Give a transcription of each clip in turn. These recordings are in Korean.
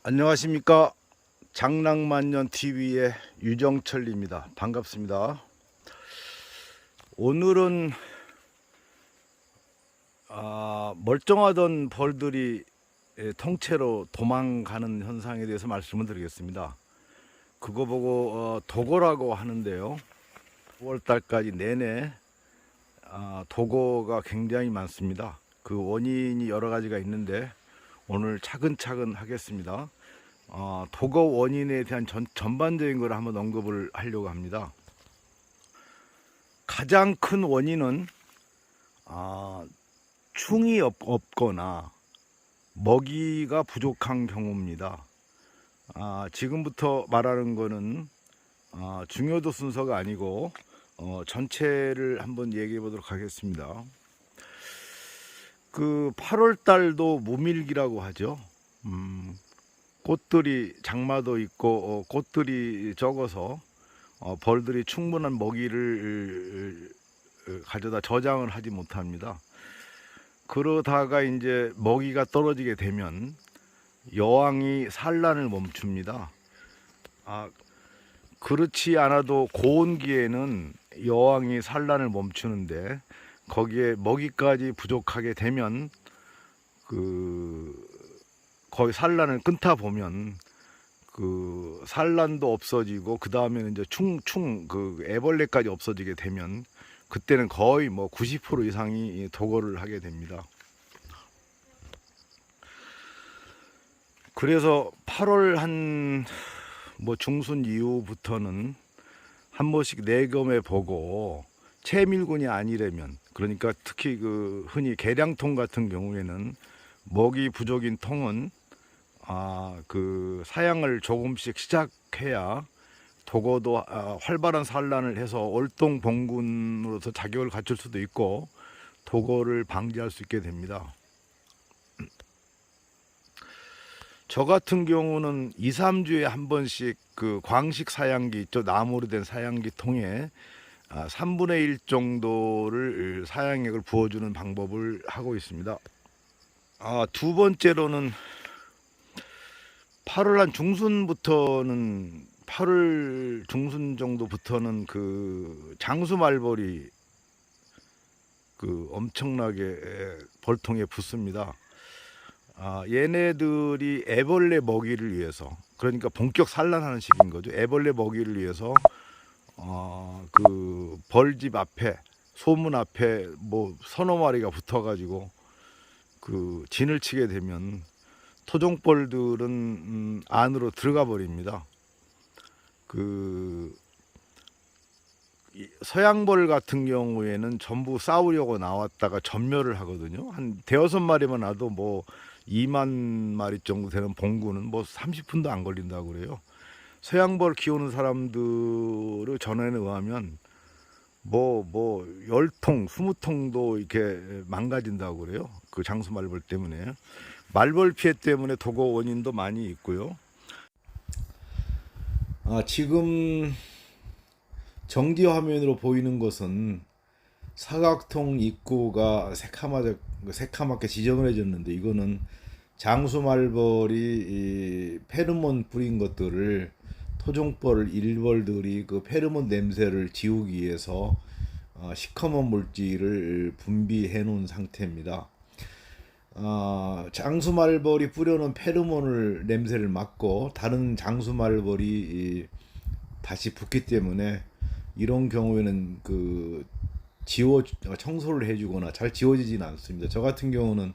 안녕하십니까. 장랑만년 TV의 유정철입니다. 반갑습니다. 오늘은 멀쩡하던 벌들이 통째로 도망가는 현상에 대해서 말씀을 드리겠습니다. 그거 보고 도거라고 하는데요, 9월달까지 내내 도거가 굉장히 많습니다. 그 원인이 여러 가지가 있는데 오늘 차근차근 하겠습니다. 도거 원인에 대한 전반적인 걸 한번 언급을 하려고 합니다. 가장 큰 원인은 충이 없거나 먹이가 부족한 경우입니다. 지금부터 말하는 거는 중요도 순서가 아니고 전체를 한번 얘기해 보도록 하겠습니다. 그 8월 달도 무밀기라고 하죠. 꽃들이 장마도 있고 꽃들이 적어서 벌들이 충분한 먹이를 가져다 저장을 하지 못합니다. 그러다가 이제 먹이가 떨어지게 되면 여왕이 산란을 멈춥니다. 그렇지 않아도 고온기에는 여왕이 산란을 멈추는데 거기에 먹이까지 부족하게 되면 거의 산란을 끊다 보면 그 산란도 없어지고 그 다음에는 이제 그 애벌레까지 없어지게 되면 그때는 거의 뭐 90% 이상이 도거를 하게 됩니다. 그래서 8월 한 중순 이후부터는 한 번씩 내검해 보고 채밀군이 아니라면, 그러니까 특히 그 흔히 계량통 같은 경우에는 먹이 부족인 통은 그 사양을 조금씩 시작해야 도거도 활발한 산란을 해서 월동 봉군으로서 자격을 갖출 수도 있고 도거를 방지할 수 있게 됩니다. 저 같은 경우는 2, 3주에 한 번씩 그 광식 사양기 있죠, 나무로 된 사양기 통에 3분의 1 정도를 사양액을 부어주는 방법을 하고 있습니다. 두 번째로는 8월 중순 정도부터는 그 장수말벌이 그 엄청나게 벌통에 붙습니다. 얘네들이 애벌레 먹이를 위해서, 그러니까 본격 산란하는 시기인 거죠. 애벌레 먹이를 위해서 그 벌집 앞에, 소문 앞에 뭐 서너 마리가 붙어가지고 그 진을 치게 되면 토종벌들은 안으로 들어가 버립니다. 그 서양벌 같은 경우에는 전부 싸우려고 나왔다가 전멸을 하거든요. 한 대여섯 마리만 와도 뭐 2만 마리 정도 되는 봉구는 뭐 30분도 안 걸린다고 그래요. 서양벌 키우는 사람들의 전언에 의하면 뭐 10통, 20통도 이렇게 망가진다고 그래요. 그 장수말벌 때문에. 말벌 피해 때문에 도거 원인도 많이 있고요. 지금 정지 화면으로 보이는 것은 사각통 입구가 새카맣게 지저분해졌는데, 이거는 장수말벌이 페로몬 뿌린 것들을 토종벌 일벌들이 그 페로몬 냄새를 지우기 위해서 시커먼 물질을 분비해 놓은 상태입니다. 장수말벌이 뿌려놓은 페로몬을 냄새를 맡고 다른 장수말벌이 다시 붙기 때문에 이런 경우에는 그 청소를 해주거나 잘 지워지지는 않습니다. 저 같은 경우는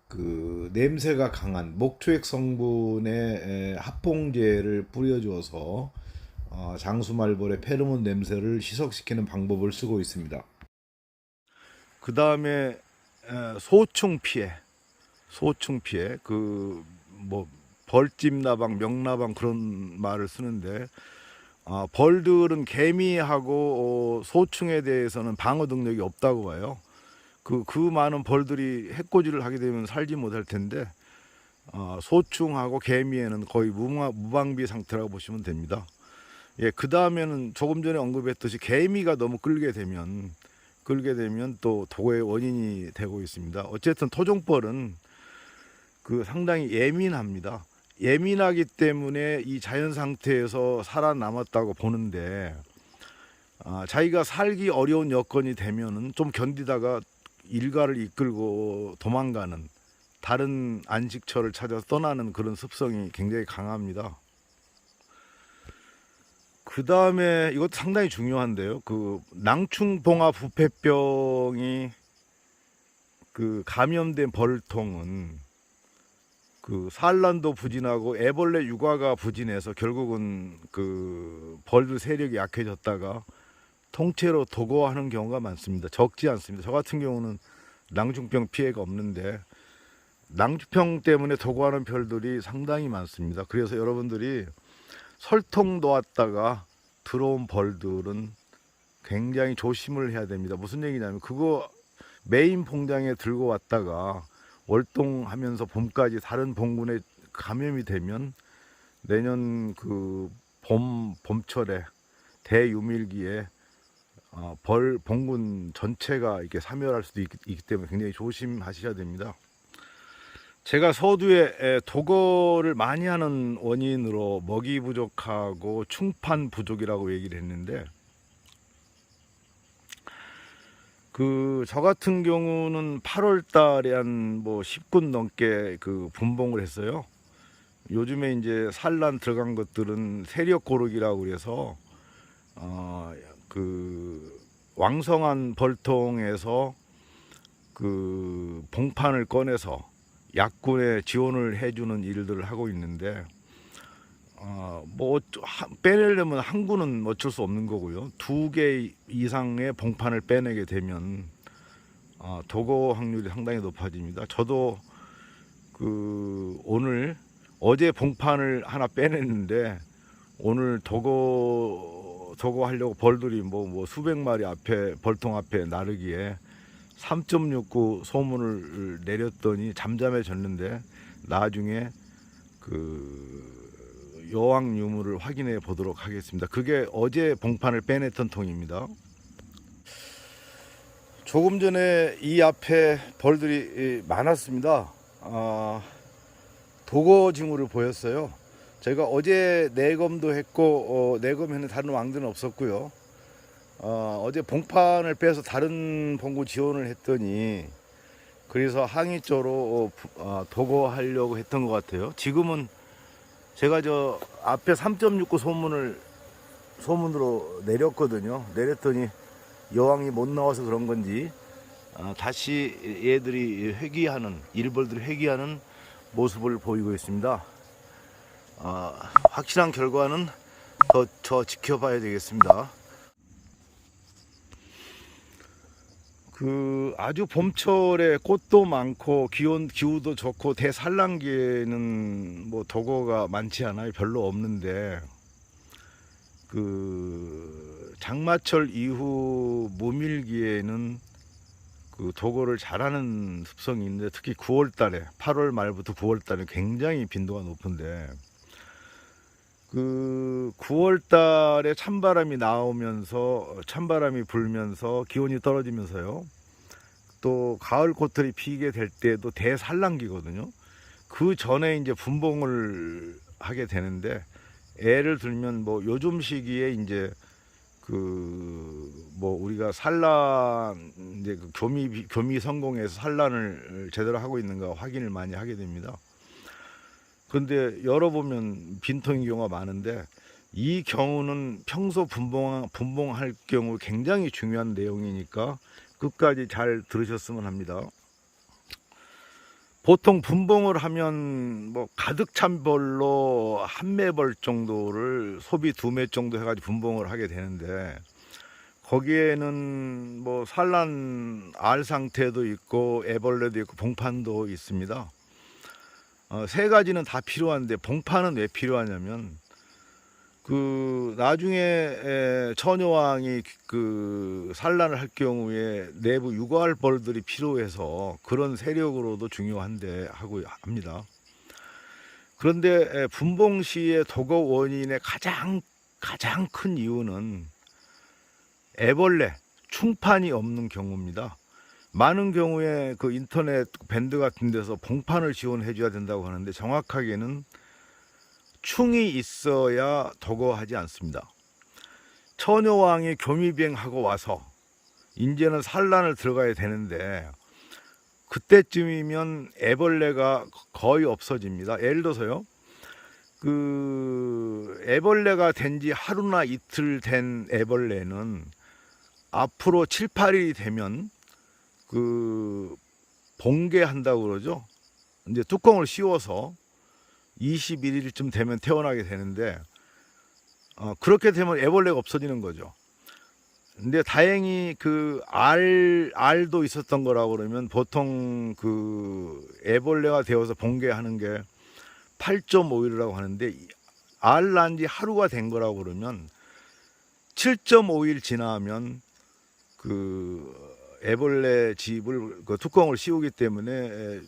그 냄새가 강한 목초액 성분의 합봉제를 뿌려줘서 장수말벌의 페로몬 냄새를 희석시키는 방법을 쓰고 있습니다. 그 다음에 소충 피해, 그 뭐 벌집나방, 명나방 그런 말을 쓰는데, 벌들은 개미하고 소충에 대해서는 방어 능력이 없다고 봐요. 그 많은 벌들이 해코지를 하게 되면 살지 못할 텐데 소충하고 개미에는 거의 무방비 상태라고 보시면 됩니다. 그 다음에는 조금 전에 언급했듯이 개미가 너무 끌게 되면 또 도의 원인이 되고 있습니다. 어쨌든 토종벌은 그 상당히 예민합니다. 예민하기 때문에 이 자연 상태에서 살아남았다고 보는데, 자기가 살기 어려운 여건이 되면은 좀 견디다가 일가를 이끌고 도망가는, 다른 안식처를 찾아서 떠나는 그런 습성이 굉장히 강합니다. 그 다음에 이것도 상당히 중요한데요. 그 낭충봉화 부패병이 그 감염된 벌통은 그 산란도 부진하고 애벌레 육아가 부진해서 결국은 그 벌들 세력이 약해졌다가 통째로 도고하는 경우가 많습니다. 적지 않습니다. 저 같은 경우는 낭충병 피해가 없는데 낭충병 때문에 도고하는 벌들이 상당히 많습니다. 그래서 여러분들이 설통 놓았다가 들어온 벌들은 굉장히 조심을 해야 됩니다. 무슨 얘기냐면 그거 메인 봉장에 들고 왔다가 월동하면서 봄까지 다른 봉군에 감염이 되면 내년 그 봄철에 대유밀기에 벌 봉군 전체가 이렇게 사멸할 수도 있기 때문에 굉장히 조심하셔야 됩니다. 제가 서두에 독어를 많이 하는 원인으로 먹이 부족하고 충판 부족이라고 얘기를 했는데, 저 같은 경우는 8월 달에 한 뭐 10군 넘게 그 분봉을 했어요. 요즘에 이제 산란 들어간 것들은 세력 고르기라고 그래서 그 왕성한 벌통에서 그 봉판을 꺼내서 약군에 지원을 해주는 일들을 하고 있는데, 뭐 빼내려면 한 군은 어쩔 수 없는 거고요. 2개 이상의 봉판을 빼내게 되면 도고 확률이 상당히 높아집니다. 저도 어제 봉판을 하나 빼냈는데 오늘 도고 하려고 벌들이 뭐 수백 마리 앞에 벌통 앞에 나르기에 3.69 소문을 내렸더니 잠잠해졌는데, 나중에 그 여왕 유무를 확인해 보도록 하겠습니다. 그게 어제 봉판을 빼냈던 통입니다. 조금 전에 이 앞에 벌들이 많았습니다. 도거 징후를 보였어요. 제가 어제 내검도 했고 내검에는 다른 왕들은 없었고요. 어제 봉판을 빼서 다른 봉구 지원을 했더니 그래서 항의조로 도거하려고 했던 것 같아요. 지금은 제가 저 앞에 3.69 소문으로 내렸거든요. 내렸더니 여왕이 못 나와서 그런 건지 다시 얘들이 일벌들이 회귀하는 모습을 보이고 있습니다. 확실한 결과는 더 지켜봐야 되겠습니다. 아주 봄철에 꽃도 많고 기후도 좋고 대산란기에는 뭐 도거가 많지 않아요. 별로 없는데 장마철 이후 무밀기에는 도거를 잘하는 습성이 있는데, 특히 9월달에 8월 말부터 9월달에 굉장히 빈도가 높은데 9월달에 찬바람이 불면서 기온이 떨어지면서요, 또 가을 꽃들이 피게 될 때도 대산란기거든요. 그 전에 이제 분봉을 하게 되는데, 예를 들면 뭐 요즘 시기에 이제 우리가 산란 이제 교미 성공해서 산란을 제대로 하고 있는가 확인을 많이 하게 됩니다. 그런데 열어보면 빈통인 경우가 많은데, 이 경우는 평소 분봉할 경우 굉장히 중요한 내용이니까 끝까지 잘 들으셨으면 합니다. 보통 분봉을 하면 뭐 가득 찬 벌로 한 매벌 정도를 소비 2매 정도 해가지고 분봉을 하게 되는데, 거기에는 뭐 산란 알 상태도 있고 애벌레도 있고 봉판도 있습니다. 3가지는 다 필요한데 봉판은 왜 필요하냐면, 나중에 처녀왕이 산란을 할 경우에 내부 육아할 벌들이 필요해서 그런 세력으로도 중요한데 하고 합니다. 그런데 분봉 시의 도거 원인의 가장 큰 이유는 애벌레, 충판이 없는 경우입니다. 많은 경우에 인터넷 밴드 같은 데서 봉판을 지원해 줘야 된다고 하는데, 정확하게는 충이 있어야 도거하지 않습니다. 처녀왕이 교미비행하고 와서 이제는 산란을 들어가야 되는데 그때쯤이면 애벌레가 거의 없어집니다. 예를 들어서요, 그 애벌레가 된 지 하루나 이틀 된 애벌레는 앞으로 7, 8일이 되면 그 봉개한다고 그러죠. 이제 뚜껑을 씌워서 21일쯤 되면 태어나게 되는데, 그렇게 되면 애벌레가 없어지는 거죠. 근데 다행히 그 알도 있었던 거라고 그러면 보통 그 애벌레가 되어서 봉개하는 게 8.5일이라고 하는데, 알 난 지 하루가 된 거라고 그러면 7.5일 지나면 그 애벌레 집을 그 뚜껑을 씌우기 때문에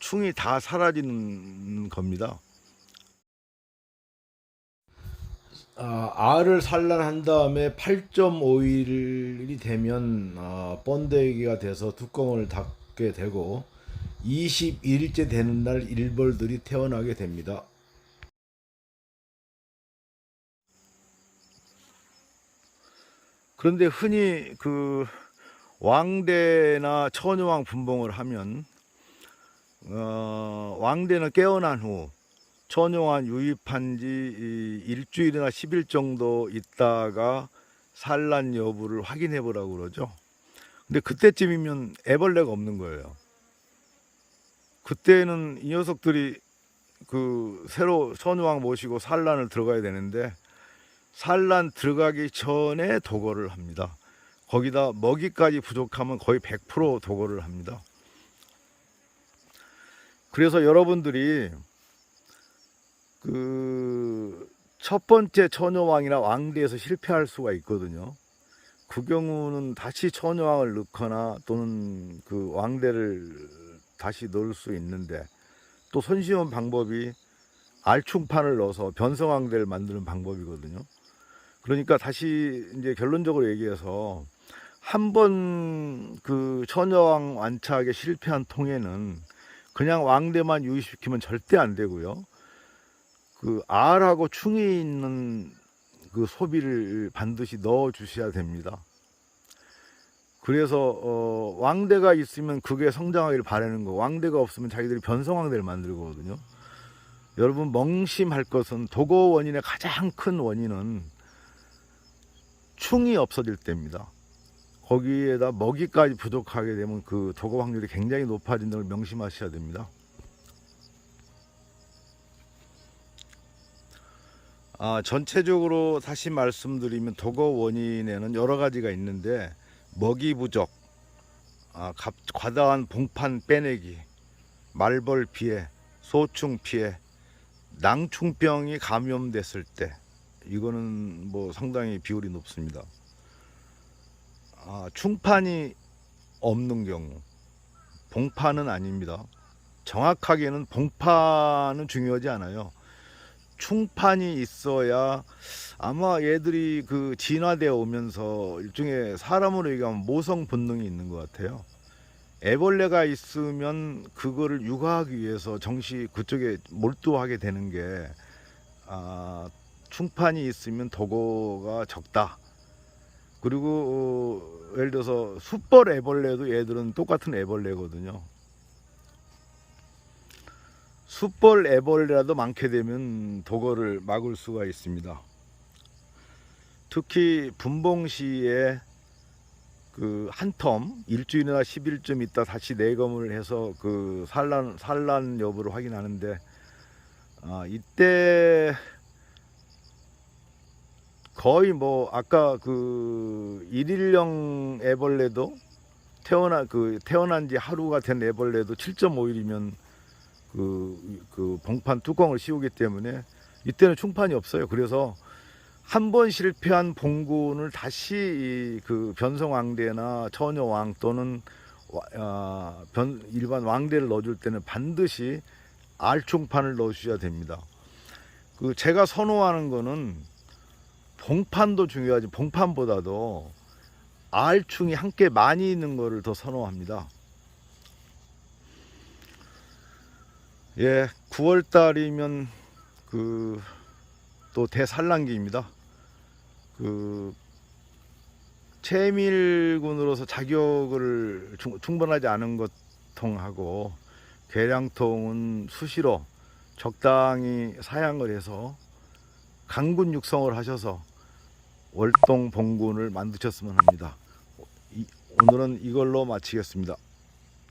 충이 다 사라지는 겁니다. 알을 산란한 다음에 8.5일이 되면 번데기가 돼서 뚜껑을 닫게 되고 21일째 되는 날 일벌들이 태어나게 됩니다. 그런데 흔히 그 왕대나 처녀왕 분봉을 하면 왕대는 깨어난 후 처녀왕 유입한 지 일주일이나 10일 정도 있다가 산란 여부를 확인해 보라고 그러죠. 근데 그때쯤이면 애벌레가 없는 거예요. 그때는 이 녀석들이 그 새로 처녀왕 모시고 산란을 들어가야 되는데 산란 들어가기 전에 도거를 합니다. 거기다 먹이까지 부족하면 거의 100% 도거를 합니다. 그래서 여러분들이 그 첫 번째 처녀왕이나 왕대에서 실패할 수가 있거든요. 그 경우는 다시 처녀왕을 넣거나 또는 그 왕대를 다시 넣을 수 있는데, 또 손쉬운 방법이 알충판을 넣어서 변성왕대를 만드는 방법이거든요. 그러니까 다시 이제 결론적으로 얘기해서 한 번 그 처녀왕 완차하게 실패한 통에는 그냥 왕대만 유입시키면 절대 안 되고요. 그 알하고 충이 있는 그 소비를 반드시 넣어 주셔야 됩니다. 그래서 왕대가 있으면 그게 성장하기를 바라는 거, 왕대가 없으면 자기들이 변성왕대를 만들거든요. 여러분 멍심할 것은 도거 원인의 가장 큰 원인은 충이 없어질 때입니다. 거기에다 먹이까지 부족하게 되면 그 도거 확률이 굉장히 높아진다는 걸 명심하셔야 됩니다. 전체적으로 다시 말씀드리면 도거 원인에는 여러 가지가 있는데, 먹이 부족, 과다한 봉판 빼내기, 말벌 피해, 소충 피해, 낭충병이 감염됐을 때, 이거는 뭐 상당히 비율이 높습니다. 충판이 없는 경우, 봉판은 아닙니다. 정확하게는 봉판은 중요하지 않아요. 충판이 있어야 아마 얘들이 그 진화되어 오면서 일종의 사람으로 얘기하면 모성 본능이 있는 것 같아요. 애벌레가 있으면 그거를 육아하기 위해서 정시 그쪽에 몰두하게 되는 게, 충판이 있으면 도거가 적다. 그리고 예를 들어서 숯벌 애벌레도 얘들은 똑같은 애벌레거든요. 숯벌 애벌레라도 많게 되면 도거를 막을 수가 있습니다. 특히 분봉시에 그 한 텀 일주일이나 10일쯤 있다 다시 내검을 해서 그 산란 여부를 확인하는데, 이때 거의 뭐 아까 그 일일령 애벌레도 태어난 지 하루가 된 애벌레도 7.5일이면 그 봉판 뚜껑을 씌우기 때문에 이때는 충판이 없어요. 그래서 한 번 실패한 봉군을 다시 그 변성왕대나 처녀왕 또는 일반 왕대를 넣어줄 때는 반드시 알충판을 넣으셔야 됩니다. 그 제가 선호하는 거는 봉판도 중요하지, 봉판보다도 알충이 함께 많이 있는 거를 더 선호합니다. 예, 9월 달이면 그 또 대산란기입니다. 그 채밀군으로서 자격을 충분하지 않은 것통하고 계량통은 수시로 적당히 사양을 해서 강군 육성을 하셔서 월동 봉군을 만드셨으면 합니다. 오늘은 이걸로 마치겠습니다.